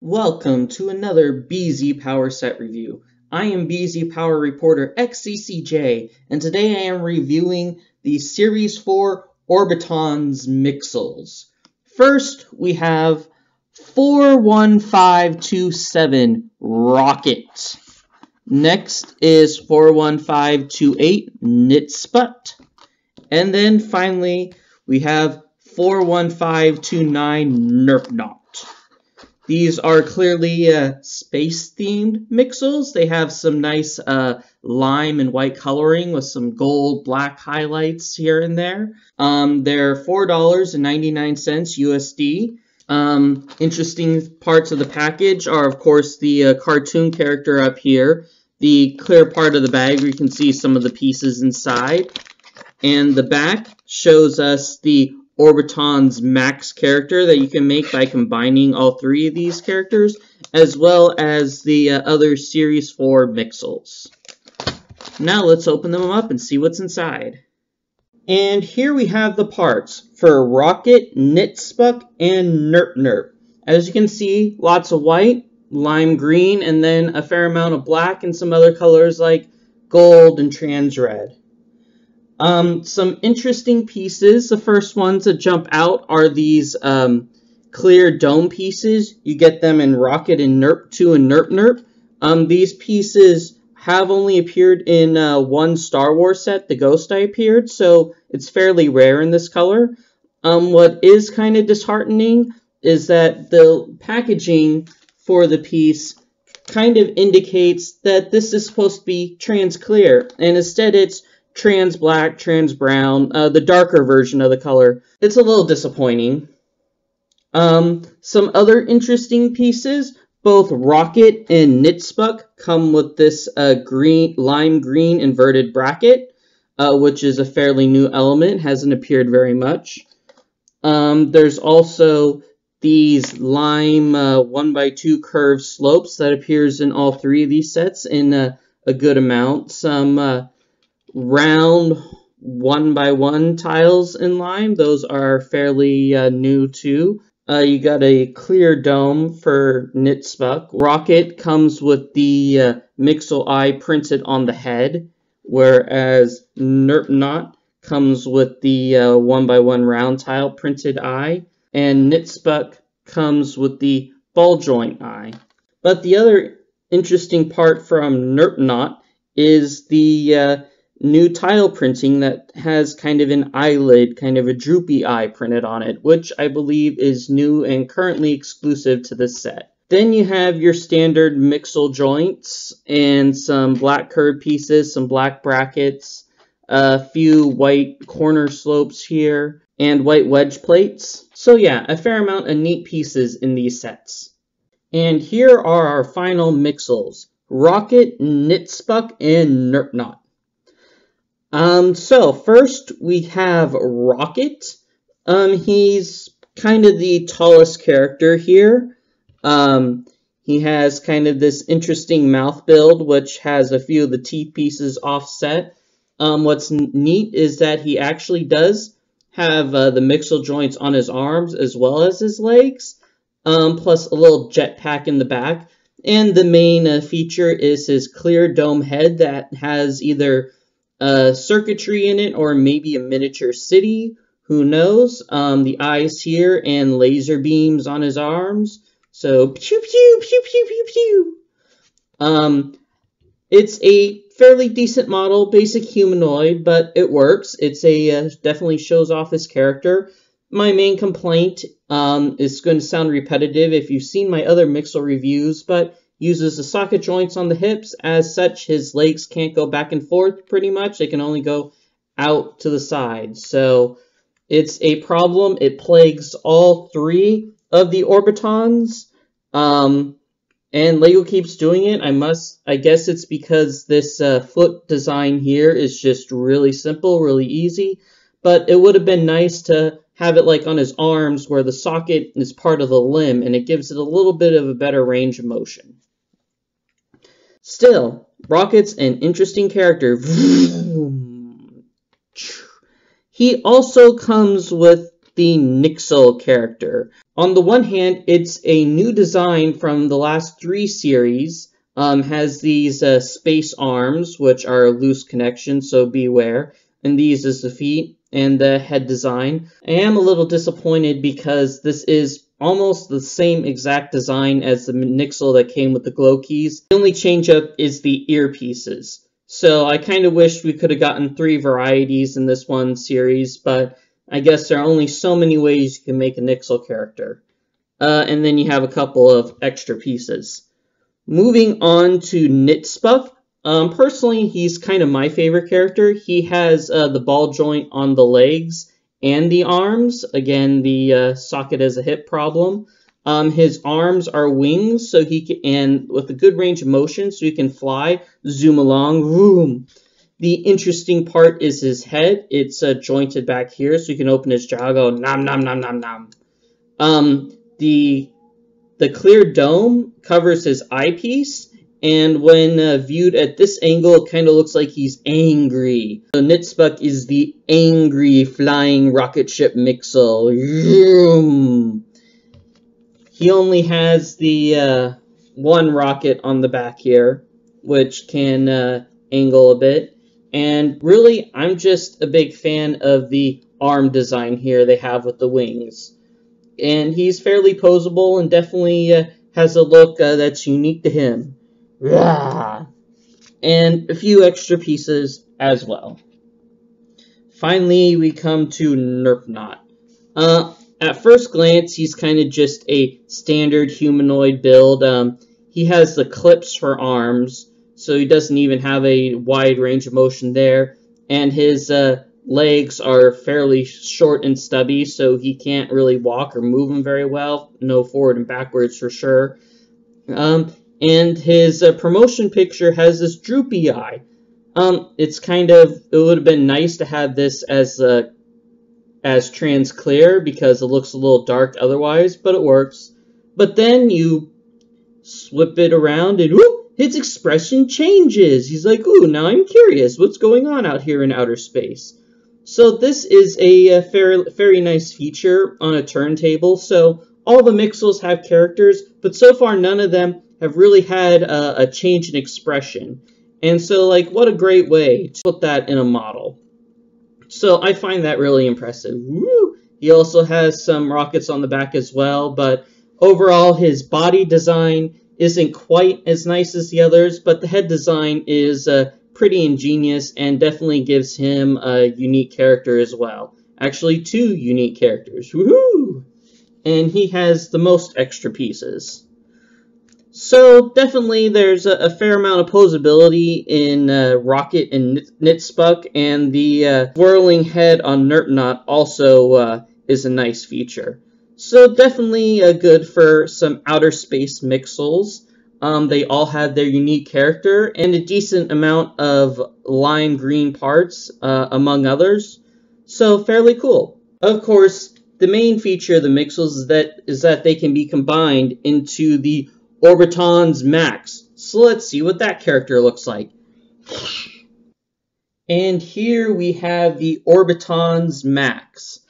Welcome to another BZPower set review. I am BZPower reporter Xccj, and today I am reviewing the Series 4 Orbitons Mixels. First, we have 41527 Rokit. Next is 41528 Niksput. And then finally, we have 41529 Nurp-Naut. These are clearly space-themed Mixels. They have some nice lime and white coloring with some gold, black highlights here and there. They're $4.99 USD. Interesting parts of the package are, of course, the cartoon character up here, the clear part of the bag where you can see some of the pieces inside, and the back shows us the Orbitons Max character that you can make by combining all three of these characters, as well as the other Series 4 Mixels. Now let's open them up and see what's inside. And here we have the parts for Rokit, Niksput, and Nurp-Naut. As you can see, lots of white, lime green, and then a fair amount of black and some other colors like gold and trans red. Some interesting pieces. The first ones that jump out are these clear dome pieces. You get them in Rokit and Nurp-2 and Nurp-Naut. These pieces have only appeared in one Star Wars set, the Ghost Eye appeared, so it's fairly rare in this color. What is kind of disheartening is that the packaging for the piece kind of indicates that this is supposed to be trans clear, and instead it's trans black, trans brown, the darker version of the color. It's a little disappointing. Some other interesting pieces, both Rokit and Niksput come with this lime green inverted bracket, which is a fairly new element, hasn't appeared very much. There's also these lime 1x2 curved slopes that appears in all three of these sets in a good amount. Some round 1x1 tiles in lime, those are fairly new too. You got a clear dome for Niksput. Rokit comes with the Mixel eye printed on the head, whereas Nurp-Naut comes with the 1x1 round tile printed eye, and Niksput comes with the ball joint eye. But the other interesting part from Nurp-Naut is the new tile printing that has kind of an eyelid, kind of a droopy eye printed on it, which I believe is new and currently exclusive to this set. Then you have your standard Mixel joints and some black curved pieces, some black brackets, a few white corner slopes here, and white wedge plates. So yeah, a fair amount of neat pieces in these sets. And here are our final Mixels: Rokit, Niksput, and Nurp-Naut. So first we have Rokit. He's kind of the tallest character here. He has kind of this interesting mouth build, which has a few of the teeth pieces offset. What's neat is that he actually does have the Mixel joints on his arms as well as his legs, plus a little jetpack in the back. And the main feature is his clear dome head that has either circuitry in it or maybe a miniature city, who knows. The eyes here and laser beams on his arms, so pew pew pew pew pew pew. It's a fairly decent model, basic humanoid, but it works. It's a definitely shows off his character. My main complaint is going to sound repetitive if you've seen my other Mixel reviews, but uses the socket joints on the hips. As such, his legs can't go back and forth pretty much. They can only go out to the side. So it's a problem. It plagues all three of the Orbitons. And LEGO keeps doing it. I guess it's because this foot design here is just really simple, really easy. But it would have been nice to have it like on his arms where the socket is part of the limb, and it gives it a little bit of a better range of motion. Still, Rokit's an interesting character. He also comes with the Mixel character. On the one hand, it's a new design from the last 3 series. Has these space arms, which are loose connections, so beware. And these is the feet and the head design. I am a little disappointed because this is almost the same exact design as the Mixel that came with the glow keys. The only change up is the earpieces. So I kind of wish we could have gotten 3 varieties in this one series, but I guess there are only so many ways you can make a Mixel character. And then you have a couple of extra pieces. Moving on to Niksput. Personally, he's kind of my favorite character. He has the ball joint on the legs and the arms. Again, the socket has a hip problem. His arms are wings, so he can, and with a good range of motion, so he can fly, zoom along, vroom. The interesting part is his head. It's jointed back here, so you can open his jaw, go nom nom nom nom nom. The clear dome covers his eyepiece, and when viewed at this angle, it kind of looks like he's angry. So Niksput is the angry flying rocket ship Mixel. Vroom. He only has the one rocket on the back here, which can angle a bit. And really, I'm just a big fan of the arm design here they have with the wings. And he's fairly posable and definitely has a look that's unique to him. Rah! And a few extra pieces as well. Finally, we come to Nurp-Naut. At first glance, he's kind of just a standard humanoid build. He has the clips for arms, so he doesn't even have a wide range of motion there. And his legs are fairly short and stubby, so he can't really walk or move them very well. No forward and backwards for sure. And his promotion picture has this droopy eye. It would have been nice to have this as trans clear because it looks a little dark otherwise, but it works. But then you flip it around and whoop, his expression changes. He's like, ooh, now I'm curious. What's going on out here in outer space? So this is a very nice feature on a turntable. So all the Mixels have characters, but so far none of them have really had a change in expression. And so, like, what a great way to put that in a model. So I find that really impressive. Woo! He also has some rockets on the back as well, but overall his body design isn't quite as nice as the others, but the head design is pretty ingenious and definitely gives him a unique character as well. Actually, 2 unique characters. Woohoo! And he has the most extra pieces. So definitely there's a fair amount of posability in Rokit and Niksput, and the whirling head on Nurp-Naut also is a nice feature. So definitely good for some outer space Mixels. They all have their unique character and a decent amount of lime green parts, among others. So fairly cool. Of course, the main feature of the Mixels is that they can be combined into the Orbitons Max. So let's see what that character looks like. And here we have the Orbitons Max.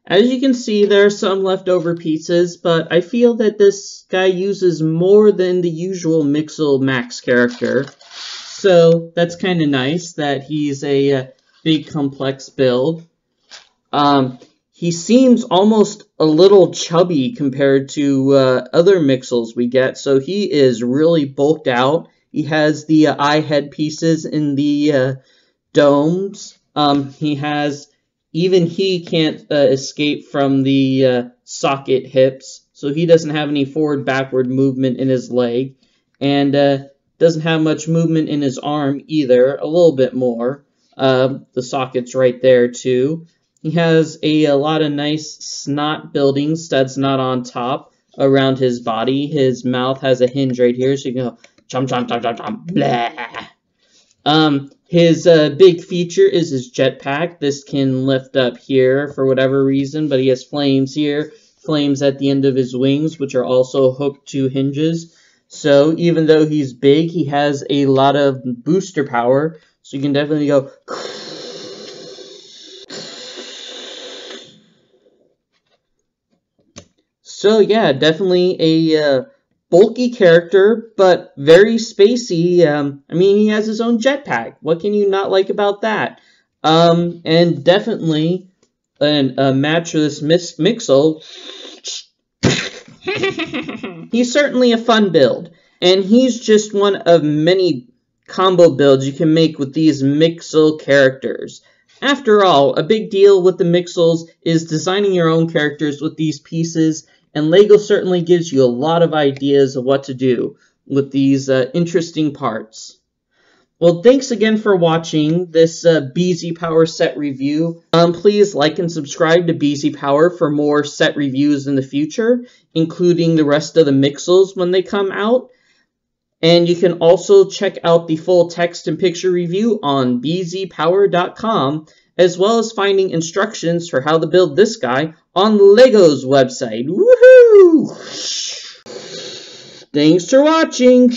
As you can see, there are some leftover pieces, but I feel that this guy uses more than the usual Mixel Max character. So that's kind of nice that he's a big complex build. He seems almost a little chubby compared to other Mixels we get, so he is really bulked out. He has the eye head pieces in the domes. Even he can't escape from the socket hips, so he doesn't have any forward-backward movement in his leg, and doesn't have much movement in his arm either, a little bit more. The socket's right there too. He has a lot of nice snot building, studs not on top, around his body. His mouth has a hinge right here, so you can go chomp, chomp, chomp, chomp, chomp, blah. His big feature is his jetpack. This can lift up here for whatever reason, but he has flames here, flames at the end of his wings, which are also hooked to hinges. So even though he's big, he has a lot of booster power, so you can definitely go. So yeah, definitely a bulky character, but very spacey. I mean, he has his own jetpack. What can you not like about that? And definitely a match for this Mixel. He's certainly a fun build, and he's just one of many combo builds you can make with these Mixel characters. After all, a big deal with the Mixels is designing your own characters with these pieces, and LEGO certainly gives you a lot of ideas of what to do with these interesting parts. Well, thanks again for watching this BZPower set review. Please like and subscribe to BZPower for more set reviews in the future, including the rest of the Mixels when they come out. And you can also check out the full text and picture review on BZPower.com, as well as finding instructions for how to build this guy on LEGO's website. Woohoo! Thanks for watching!